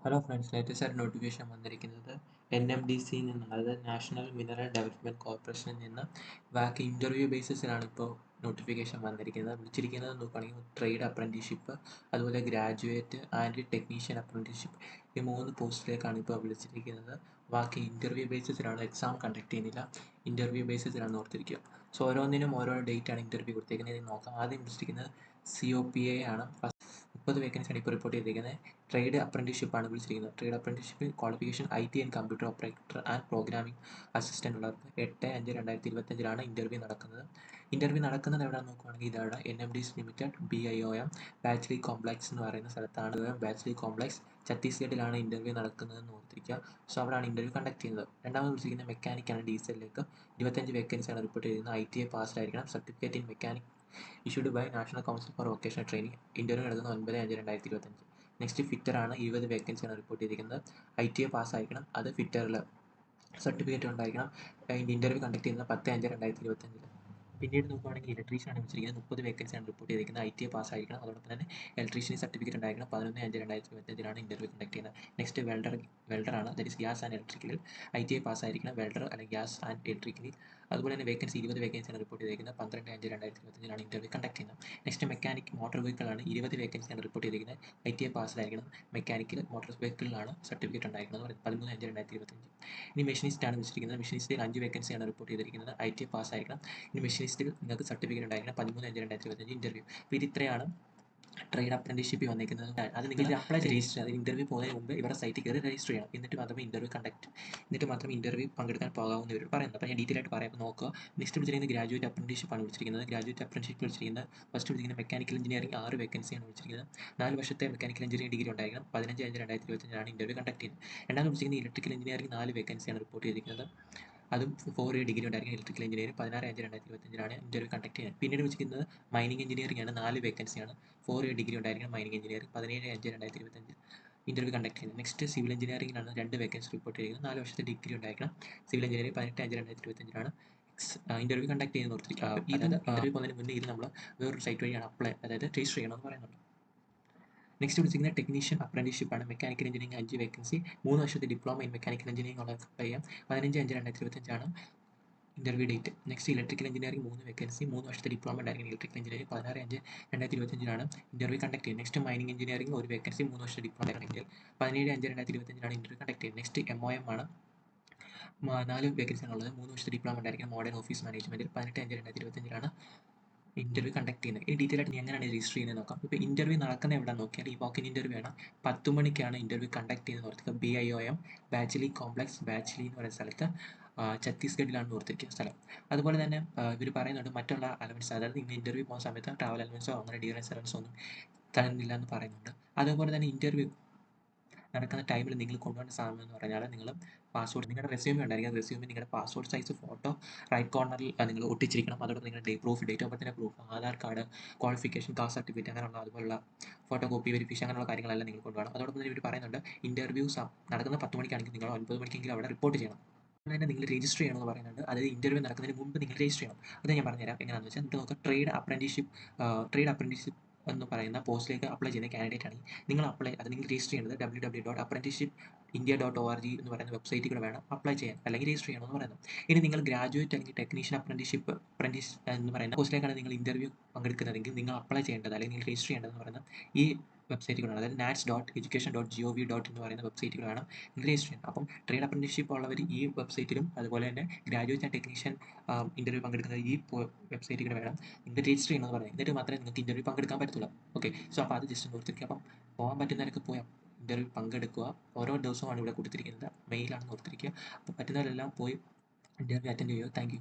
Hello friends, latest ആയിട്ട് notification വന്നിരിക്കുന്നത് NMDC നിന്നാണ്. അതായത് നാഷണൽ മിനറൽ ഡെവലപ്മെൻറ്റ് കോർപ്പറേഷനിൽ നിന്ന് ബാക്കി ഇൻ്റർവ്യൂ ബേസിസിലാണ് ഇപ്പോൾ നോട്ടിഫിക്കേഷൻ വന്നിരിക്കുന്നത്. വിളിച്ചിരിക്കുന്നത് നോക്കുകയാണെങ്കിൽ ട്രേഡ് അപ്രൻറ്റീഷിപ്പ്, അതുപോലെ ഗ്രാജുവേറ്റ് ആൻഡ് ടെക്നീഷ്യൻ അപ്രൻറ്റീഷിപ്പ്, ഈ 3 പോസ്റ്റിലേക്കാണ് ഇപ്പോൾ വിളിച്ചിരിക്കുന്നത്. ബാക്കി ഇൻ്റർവ്യൂ ബേസിസിലാണ്, എക്സാം കണ്ടക്ട് ചെയ്യുന്നില്ല, ഇൻ്റർവ്യൂ ബേസിസിലാണ് ഓർത്തിരിക്കുക. സോ ഓരോന്നിനും ഓരോ ഡേറ്റാണ് ഇൻ്റർവ്യൂ കൊടുത്തേക്കുന്നത്. നോക്കാം. ആദ്യം വിളിച്ചിരിക്കുന്നത് COPA ആണ്. 30 വേക്കൻസിയാണ് ഇപ്പോൾ റിപ്പോർട്ട് ചെയ്തിരിക്കുന്നത്. ട്രേഡ് അപ്രൻറ്റീഷിപ്പാണ് വിളിച്ചിരിക്കുന്നത്. Trade apprenticeship qualification IT and computer operator and programming assistant ഉള്ളവർക്ക് 8/5/2025 ഇൻ്റർവ്യൂ നടക്കുന്നത്. ഇൻ്റർവ്യൂ നടക്കുന്നത് എവിടെയാണെന്ന് നോക്കുകയാണെങ്കിൽ ഇതാണ് NMDC ലിമിറ്റഡ് BIOM ബാച്ച്ലി കോംപ്ലക്സ് എന്ന് പറയുന്ന സ്ഥലത്താണ്. ബാച്ച്ലി കോംപ്ലക്സ് ഛത്തീസ്ഗഡിലാണ് ഇൻ്റർവ്യൂ നടക്കുന്നതെന്ന് ഓർത്തിരിക്കുക. സോ അവിടെയാണ് ഇൻ്റർവ്യൂ കണ്ടക്ട് ചെയ്യുന്നത്. രണ്ടാമത് വിളിച്ചിരിക്കുന്നത് മെക്കാനിക്കാണ്. ഡീസലിലേക്ക് 25 വേക്കൻസിയാണ് റിപ്പോർട്ട് ചെയ്യുന്നത്. ITI പാസ്ഡ് ആയിരിക്കണം. Certificate in mechanic issued by national council for vocational training. Interview നടക്കുന്നത് 9/5/2025. നെക്സ്റ്റ് ഫിറ്ററാണ്. 20 വേക്കൻസിയാണ് റിപ്പോർട്ട് ചെയ്തിരിക്കുന്നത്. ITI പാസ്സായിരിക്കണം. അത് ഫിറ്ററിൽ സർട്ടിഫിക്കറ്റ് ഉണ്ടായിരിക്കണം. ഇൻ്റർവ്യൂ കണ്ടക്ട് ചെയ്യുന്നത് 10/5/2025. പിന്നീട് നോക്കുകയാണെങ്കിൽ ഇലക്ട്രീഷ്യനാണ് വിളിച്ചിരിക്കുന്നത്. 30 വേക്കൻസിയാണ് റിപ്പോർട്ട് ചെയ്തിരിക്കുന്നത്. ITI പാസ്സായിരിക്കണം. അതോടൊപ്പം തന്നെ ഇലക്ട്രീഷ്യൻ സർട്ടിഫിക്കറ്റ് ഉണ്ടായിരിക്കണം. 11/5/2025 ഇൻ്റർവ്യൂ കണ്ടക്ട് ചെയ്യുന്നത്. നെക്സ്റ്റ് വെൽഡറാണ്. ദാറ്റ് ഈസ് ഗ്യാസ് ആൻഡ് ഇലക്ട്രിക്കലിൽ ITI പാസ്സായിരിക്കണം. വെൽഡർ അല്ലെങ്കിൽ ഗ്യാസ് ആൻഡ് ഇലക്ട്രിക്കലിൽ. അതുപോലെ തന്നെ വേക്കൻസി 20 വേക്കൻസിയാണ് റിപ്പോർട്ട് ചെയ്തിരിക്കുന്നത്. 12/5/2025 ഇൻ്റർവ്യൂ കണ്ടക്ട് ചെയ്യുന്നത്. നെക്സ്റ്റ് മെക്കാനിക് മോട്ടോർ വെഹിക്കിളാണ്. 20 വേക്കൻസിയാണ് റിപ്പോർട്ട് ചെയ്തിരിക്കുന്നത്. ITI പാസ്സായിരിക്കണം. മെക്കാനിക്കൽ മോട്ടോർ വെഹിക്കിളിലാണ് സർട്ടിഫിക്കറ്റ് ഉണ്ടായിരിക്കുന്നത്. 13/5/2025. ഇനി മെഷീനിസ്റ്റാണ് വിളിച്ചിരിക്കുന്നത്. മെഷീനിസ്റ്റിൽ 5 വേക്കൻസിയാണ് റിപ്പോർട്ട് ചെയ്തിരിക്കുന്നത്. ITI പാസ്സായിരിക്കണം. ഇനി മെഷീനിസ്റ്റിൽ നിങ്ങൾക്ക് സർട്ടിഫിക്കറ്റ് ഉണ്ടായിരിക്കണം. 13/5/2025 ഇൻ്റർവ്യൂ. അപ്പോൾ ഇത് ഇത്രയാണ് ട്രേഡ് അപ്രൻറ്റീഷിപ്പ് വന്നിരിക്കുന്നത്. അത് നിങ്ങൾ അപ്ലൈ രജിസ്റ്റർ ഇൻ്റർവ്യൂ പോകുന്നതിന് മുമ്പ് ഇവരുടെ സൈറ്റിൽ കയറി രജിസ്റ്റർ ചെയ്യണം. എന്നിട്ട് മാത്രമേ ഇൻ്റർവ്യൂ പങ്കെടുക്കാൻ പോകാവുന്ന ഇവർ പറയുന്നത്. അപ്പോൾ ഞാൻ ഡീറ്റെയിൽ ആയിട്ട് പറയാം. നോക്കുക. നെക്സ്റ്റ് വിളിച്ചിരിക്കുന്നത് ഗ്രാജുവേറ്റ് അപ്രൻറ്റീഷിപ്പാണ് വിളിച്ചിരിക്കുന്നത്. ഗ്രാജുവേറ്റ് അപ്രൻറ്റീഷിപ്പ് വിളിച്ചിരിക്കുന്നത് ഫസ്റ്റ് വിളിച്ചിരിക്കുന്നത് മെക്കാനിക്കൽ എഞ്ചിനീയറിംഗ് 6 വേക്കൻസിയാണ് വിളിച്ചിരിക്കുന്നത്. 4 വർഷത്തെ മെക്കാനിക്കൽ എഞ്ചിനീയറിംഗ് ഡിഗ്രി ഉണ്ടായിരിക്കണം. 15/5/2025 ഇൻ്റർവ്യൂ കണ്ടക്ട് ചെയ്യുന്നത്. രണ്ടാമത് വിളിച്ചിരിക്കുന്നത് ഇലക്ട്രിക്കൽ എഞ്ചിനീയറിംഗ് 4 വേക്കൻസിയാണ് റിപ്പോർട്ട് ചെയ്തിരിക്കുന്നത്. അതും 4 ഇയർ ഡിഗ്രി ഉണ്ടായിരിക്കും. ഇലക്ട്രിക്കൽ എഞ്ചിനീയറിംഗ് 16/5/2025 ഇൻ്റർവ്യൂ കണ്ടക്ട് ചെയ്യുന്നത്. പിന്നീട് വിളിച്ചിരിക്കുന്നത് മൈനിങ് എഞ്ചിനീയറിംഗ് ആണ്. 4 വേക്കൻസിയാണ്. 4 ഇയർ ഡിഗ്രി ഉണ്ടായിരിക്കണം. മൈനിങ് എഞ്ചിനീയറിംഗ് 17/5/2025 ഇൻ്റർവ്യൂ കണ്ടക്ട് ചെയ്യുന്നത്. നെക്സ്റ്റ് സിവിൽ എഞ്ചിനീയറിംഗിലാണ് 2 വേക്കൻസി റിപ്പോർട്ട് ചെയ്തിരിക്കുന്നത്. 4 വർഷത്തെ ഡിഗ്രി ഉണ്ടായിരിക്കണം. സിവിൽ എഞ്ചിനീയറിംഗ് 18/5/2025 ഇൻ്റർവ്യൂ കണ്ടക്ട് ചെയ്യുന്നത് ഓർത്തിരിക്കുക. ഇത് ഇൻ്റർവ്യൂ പോകുന്നതിന് മുന്നേ ഇത് നമ്മൾ വേറൊരു സൈറ്റ് വഴിയാണ് അതായത് രജിസ്റ്റർ ചെയ്യണമെന്ന് പറയുന്നുണ്ട്. നെക്സ്റ്റ് വിളിച്ചിരിക്കുന്നത് ടെക്നീഷ്യൻ അപ്രൻറ്റീഷിപ്പാണ്. Mechanical engineering 5 vacancy. 3 വർഷത്തെ ഡിപ്ലോമ ഇൻ മെക്കാനിക്കൽ എഞ്ചിനീയറിംഗ് ഉള്ളവർക്ക് അപ്ലൈ ചെയ്യാം. 15/5/2025 interview date. Next electrical engineering 3 vacancy. 3 വർഷത്തെ ഡിപ്ലോമ ഉണ്ടായിരിക്കും. ഇലക്ട്രിക്കൽ എഞ്ചിനീയറിംഗ് 16/5/2025 ഇൻ്റർവ്യൂ കണ്ടക്ട് ചെയ്യുന്നത്. Next mining engineering 1 vacancy. 3 വർഷത്തെ ഡിപ്ലോമ ആണെങ്കിൽ 17/5/2025 ഇൻ്റർവ്യൂ കണ്ടക്ട് ചെയ്യുന്നത്. നെക്സ്റ്റ് MOM ആണ്. 4 വേക്കൻസിയാണുള്ളത്. 3 വർഷത്തെ ഡിപ്ലോമ ഉണ്ടായിരിക്കും. മോഡേൺ ഓഫീസ് മാനേജ്മെൻറ്റിൽ 18/5/2025 ഇൻ്റർവ്യൂ കണ്ടക്ട് ചെയ്യുന്നത്. ഈ ഡീറ്റെയിൽ ആയിട്ട് എങ്ങനെയാണ് രജിസ്റ്റർ ചെയ്യുന്നത് നോക്കാം. ഇപ്പോൾ ഇൻ്റർവ്യൂ നടക്കുന്നത് എവിടെയാണെന്ന് നോക്കിയാൽ ഈ വാക്കിൻ ഇൻ്റർവ്യൂ ആണ്. 10 മണിക്കാണ് ഇൻ്റർവ്യൂ കണ്ടക്ട് ചെയ്യുന്നത് ഓർത്തിരിക്കുക. BIOM ബാച്ച്ലി കോംപ്ലക്സ് ബാച്ച്ലി എന്ന് പറയുന്ന സ്ഥലത്ത് ഛത്തീസ്ഗഡിലാണ് ഓർത്തിരിക്കുന്ന സ്ഥലം. അതുപോലെ തന്നെ ഇവർ പറയുന്നുണ്ട് മറ്റുള്ള അലവൻസ്, അതായത് നിങ്ങൾ ഇൻ്റർവ്യൂ പോകുന്ന സമയത്ത് ട്രാവൽ അലവൻസോ അങ്ങനെ ഡിയറൻസ് അലവൻസോ ഒന്നും തരുന്നില്ല എന്ന് പറയുന്നുണ്ട്. അതുപോലെ തന്നെ ഇൻ്റർവ്യൂ നടക്കുന്ന ടൈമിൽ നിങ്ങൾ കൊണ്ടുപോകേണ്ട സാധനം എന്ന് പറഞ്ഞാൽ നിങ്ങൾ പാസ്പോർട്ട്, നിങ്ങളുടെ റെസ്യൂമേ ഉണ്ടായിരിക്കും. റെസ്യൂമേ നിങ്ങളുടെ പാസ്പോർട്ട് സൈസ് ഫോട്ടോ റൈറ്റ് കോർണറിൽ നിങ്ങൾ ഒട്ടിച്ചിരിക്കണം. അതോടൊപ്പം നിങ്ങളുടെ ഡേറ്റ് ഓഫ് ബർത്തിൻ്റെ proof, Aadhaar card, qualification, caste certificate അങ്ങനെയുള്ള അതുപോലുള്ള ഫോട്ടോ കോപ്പി വെരിഫിക്കേഷൻ അങ്ങനെയുള്ള കാര്യങ്ങളെല്ലാം നിങ്ങൾ കൊണ്ടുപോകണം. അതോടൊപ്പം തന്നെ ഇവർ പറയുന്നുണ്ട് ഇൻ്റർവ്യൂ നടക്കുന്ന 10 മണിക്കാണെങ്കിൽ നിങ്ങൾ 9 മണിക്കെങ്കിലും അവിടെ റിപ്പോർട്ട് ചെയ്യണം. തന്നെ നിങ്ങൾ രജിസ്റ്റർ ചെയ്യണമെന്ന് പറയുന്നുണ്ട്. അതായത് ഇൻ്റർവ്യൂ നടക്കുന്നതിന് മുമ്പ് നിങ്ങൾ രജിസ്റ്റർ ചെയ്യണം. അത് ഞാൻ പറഞ്ഞുതരാം എങ്ങനെയാണെന്ന് വെച്ചാൽ. എന്നിട്ട് നമുക്ക് ട്രേഡ് അപ്രൻറ്റീഷിപ്പ് എന്ന് പറയുന്ന പോസ്റ്റിലേക്ക് അപ്ലൈ ചെയ്യുന്ന കാൻഡിഡേറ്റ് ആണെങ്കിൽ നിങ്ങൾ രജിസ്റ്റർ ചെയ്യുന്നത് www.apprenticeshippindia.org എന്ന് പറയുന്ന വെബ്സൈറ്റിൽ കൂടെ വേണം അപ്ലൈ ചെയ്യാൻ, അല്ലെങ്കിൽ രജിസ്റ്റർ ചെയ്യണമെന്ന് പറയുന്നത്. ഇനി നിങ്ങൾ ഗ്രാജുവേറ്റ് അല്ലെങ്കിൽ ടെക്നീഷ്യൻ അപ്രൻറ്റീസ് എന്ന് പറയുന്ന പോസ്റ്റിലേക്കാണ് നിങ്ങൾ ഇൻ്റർവ്യൂ പങ്കെടുക്കുന്നതെങ്കിൽ നിങ്ങൾ അപ്ലൈ ചെയ്യേണ്ടത് അല്ലെങ്കിൽ നിങ്ങൾ രജിസ്റ്റർ ചെയ്യേണ്ടതെന്ന് പറയുന്നത് ഈ വെബ്സൈറ്റിൽ കൂടെ, അതായത് nats.education.gov. എന്ന് പറയുന്ന വെബ്സൈറ്റിൽ കൂടെ വേണം നിങ്ങൾ രജിസ്റ്റർ ചെയ്യാൻ. അപ്പം ട്രേഡ് അപ്രൻറ്റീസ്ഷിപ്പ് ഉള്ളവർ ഈ വെബ്സൈറ്റിലും അതുപോലെ തന്നെ ഗ്രാജുവേറ്റ് ആൻഡ് ടെക്നീഷ്യൻ ഇൻ്റർവ്യൂ പങ്കെടുക്കുന്നത് ഈ വെബ്സൈറ്റിൽ കൂടെ വേണം നിങ്ങൾ രജിസ്റ്റർ ചെയ്യണമെന്ന് പറയുന്നത്. എന്നിട്ട് മാത്രമേ നിങ്ങൾക്ക് ഇൻ്റർവ്യൂ പങ്കെടുക്കാൻ പറ്റത്തുള്ളൂ. ഓക്കെ, സോ അപ്പോൾ അത് ജസ്റ്റ് ഓർത്തിരിക്കുക. അപ്പം പോകാൻ പറ്റുന്നവരൊക്കെ പോയി ഇൻ്റർവ്യൂ പങ്കെടുക്കുക. ഓരോ ദിവസമാണ് ഇവിടെ കൊടുത്തിരിക്കുന്നത്. മെയിലാണെന്ന് ഓർത്തിരിക്കുക. അപ്പോൾ പറ്റുന്നവരെല്ലാം പോയി ഇൻ്റർവ്യൂ അറ്റൻഡ് ചെയ്യുക. Thank you.